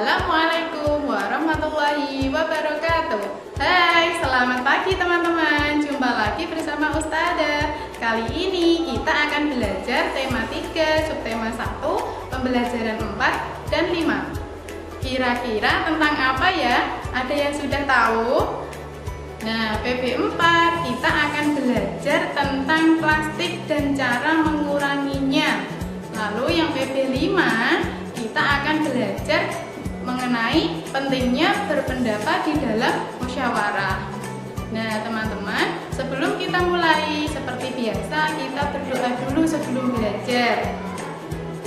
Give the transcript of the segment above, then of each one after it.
Assalamualaikum warahmatullahi wabarakatuh. Hai, selamat pagi teman-teman. Jumpa lagi bersama Ustazah. Kali ini kita akan belajar tema 3, subtema 1, pembelajaran 4 dan 5. Kira-kira tentang apa ya? Ada yang sudah tahu? Nah, PB4 kita akan belajar tentang plastik dan cara menguranginya. Lalu yang PB5 kita akan belajar mengenai pentingnya berpendapat di dalam musyawarah. Nah teman-teman, sebelum kita mulai, seperti biasa kita berdoa dulu sebelum belajar.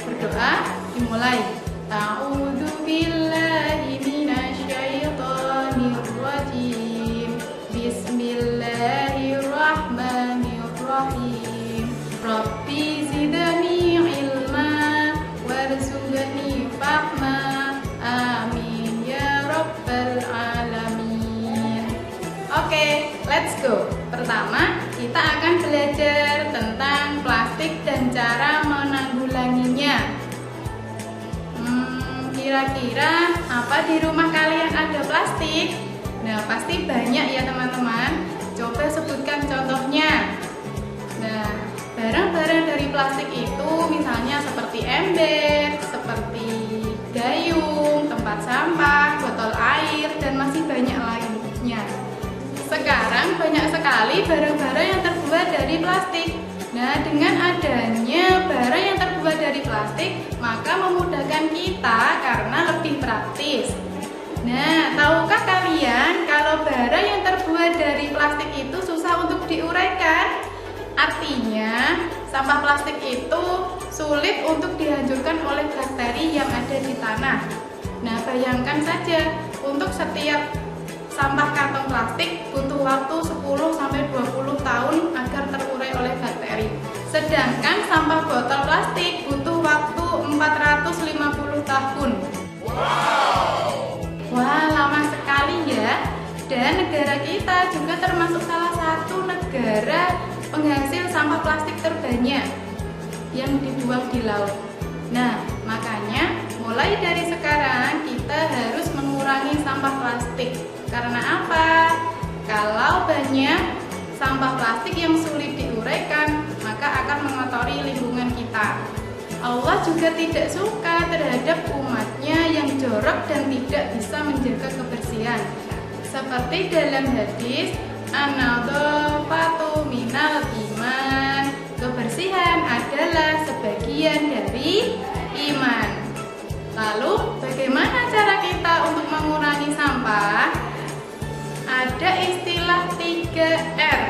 Berdoa dimulai. A'udzu billahi minasyaitonir rajim. Bismillahirrahmanirrahim. Rabbi zidni ilma warzuqni fahma. Amin ya rabbal alamin. Oke, let's go. Pertama, kita akan belajar tentang plastik dan cara menanggulanginya. Kira-kira apa di rumah kalian ada plastik? Nah, pasti banyak ya teman-teman. Coba sebutkan contohnya. Nah, barang-barang dari plastik itu misalnya seperti ember, seperti gayung, tempat sampah, botol air, dan masih banyak lainnya. Sekarang banyak sekali barang-barang yang terbuat dari plastik. Nah, dengan adanya barang yang terbuat dari plastik, maka memudahkan kita karena lebih praktis. Nah, tahukah kalian kalau barang yang terbuat dari plastik itu susah untuk diuraikan? Artinya, sampah plastik itu sulit untuk dihancurkan oleh bakteri yang ada di tanah. Nah, bayangkan saja, untuk setiap sampah kantong plastik butuh waktu 10-20 tahun agar terurai oleh bakteri. Sedangkan sampah botol plastik butuh waktu 450 tahun. Wah, lama sekali ya. Dan negara kita juga termasuk salah satu negara penghasil sampah plastik terbanyak yang dibuang di laut. Nah, makanya mulai dari sekarang kita harus mengurangi sampah plastik. Karena apa? Kalau banyak sampah plastik yang sulit diuraikan, maka akan mengotori lingkungan kita. Allah juga tidak suka terhadap umatnya yang jorok dan tidak bisa menjaga kebersihan. Seperti dalam hadis, an-nadhafatu minal iman. Kebersihan adalah sebagian dari iman. Lalu, bagaimana cara kita untuk mengurangi sampah? Ada istilah 3R.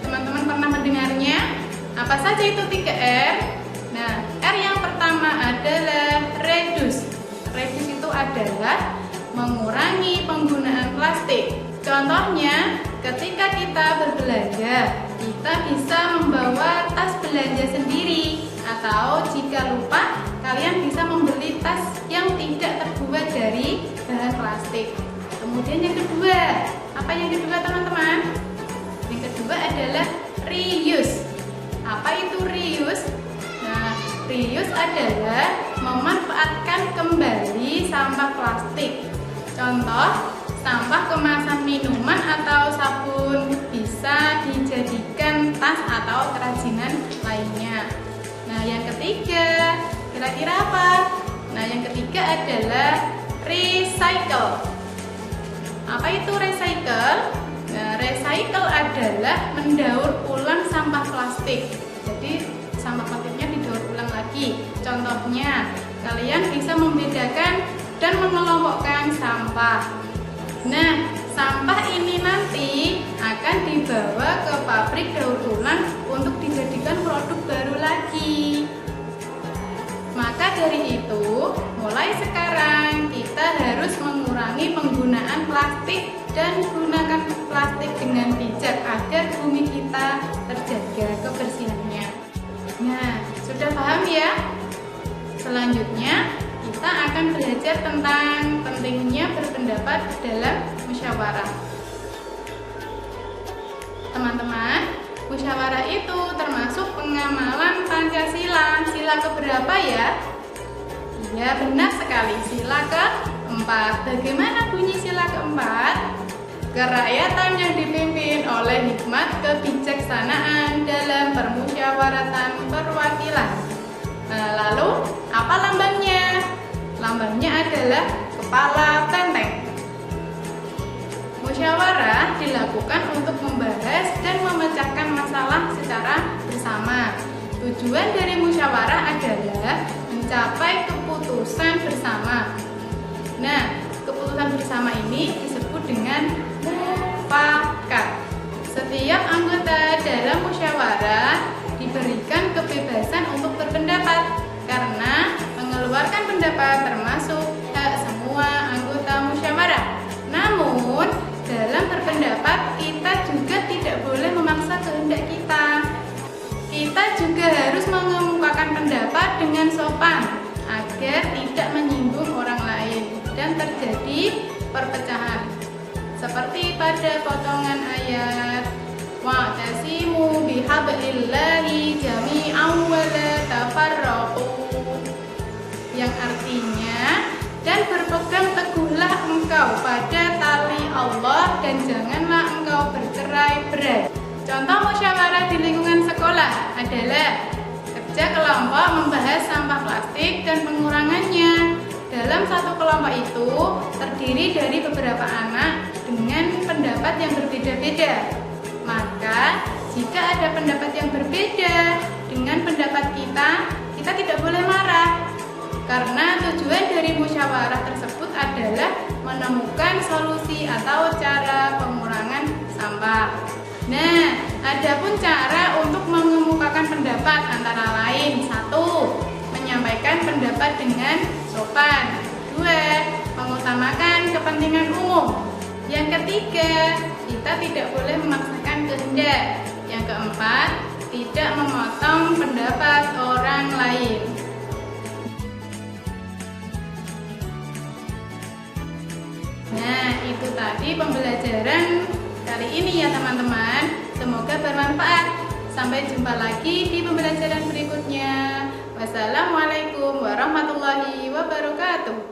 Teman-teman pernah mendengarnya? Apa saja itu 3R? Nah, R yang pertama adalah reduce. Reduce itu adalah mengurangi penggunaan plastik. Contohnya, ketika kita berbelanja, kita bisa membawa tas belanja sendiri. Atau jika lupa, kalian bisa membeli tas yang tidak terbuat dari bahan plastik. Kemudian yang kedua, apa yang kedua teman-teman? Yang kedua adalah reuse. Apa itu reuse? Nah, reuse adalah memanfaatkan kembali sampah plastik. Contoh, sampah kemasan minuman atau sabun bisa dijadikan tas atau kerajinan lainnya. Nah, yang ketiga, kira-kira apa? Nah, yang ketiga adalah recycle. Apa itu recycle? Nah, recycle adalah mendaur ulang sampah plastik. Jadi, sampah plastiknya didaur ulang lagi. Contohnya, kalian bisa membedakan dan mengelompokkan sampah. Nah, sampah ini nanti akan dibawa ke pabrik daur ulang untuk dijadikan produk baru lagi. Maka dari itu, mulai sekarang kita harus mengurangi penggunaan plastik dan gunakan plastik dengan bijak agar bumi kita terjaga kebersihannya. Nah, sudah paham ya? Selanjutnya, kita akan belajar tentang pentingnya berpendapat dalam musyawarah. Teman-teman, musyawarah itu termasuk pengamalan Pancasila. Sila keberapa ya? Ya, benar sekali, sila ke-4. keempat, bagaimana bunyi sila keempat? Kerakyatan yang dipimpin oleh hikmat kebijaksanaan dalam permusyawaratan perwakilan. Lalu, apa lambangnya? Lambangnya adalah kepala benteng. Musyawarah dilakukan untuk membahas dan memecahkan masalah secara bersama. Tujuan dari musyawarah adalah mencapai keputusan bersama. Nah, keputusan bersama ini disebut dengan mufakat. Setiap anggota dalam musyawarah diberikan kebebasan untuk berpendapat karena mengeluarkan pendapat termasuk hak semua anggota musyawarah. Namun, dalam berpendapat kita juga tidak boleh memaksa kehendak kita. Kita juga harus mengemukakan pendapat dengan sopan agar tidak menyinggung orang lain dan terjadi perpecahan. Seperti pada potongan ayat wa'tasimu bihablillahi jami'an wa la tafarraqu, yang artinya dan berpegang teguhlah engkau pada tali Allah dan janganlah engkau bercerai-berai. Contoh musyawarah di lingkungan sekolah adalah kerja kelompok membahas sampah plastik dan pengurangannya. Dalam satu kelompok itu terdiri dari beberapa anak dengan pendapat yang berbeda-beda. Maka jika ada pendapat yang berbeda dengan pendapat kita tidak boleh marah. Karena tujuan dari musyawarah tersebut adalah menemukan solusi atau cara pengurangan sampah. Nah, adapun cara untuk mengemukakan pendapat antara lain: 1. Menyampaikan pendapat dengan sopan. 2. Mengutamakan kepentingan umum. Yang ketiga, kita tidak boleh memaksakan kehendak. Yang keempat, tidak memotong pendapat orang lain. Nah, itu tadi pembelajaran kali ini ya teman-teman. Semoga bermanfaat. Sampai jumpa lagi di pembelajaran berikutnya. Wassalamualaikum warahmatullahi wabarakatuh.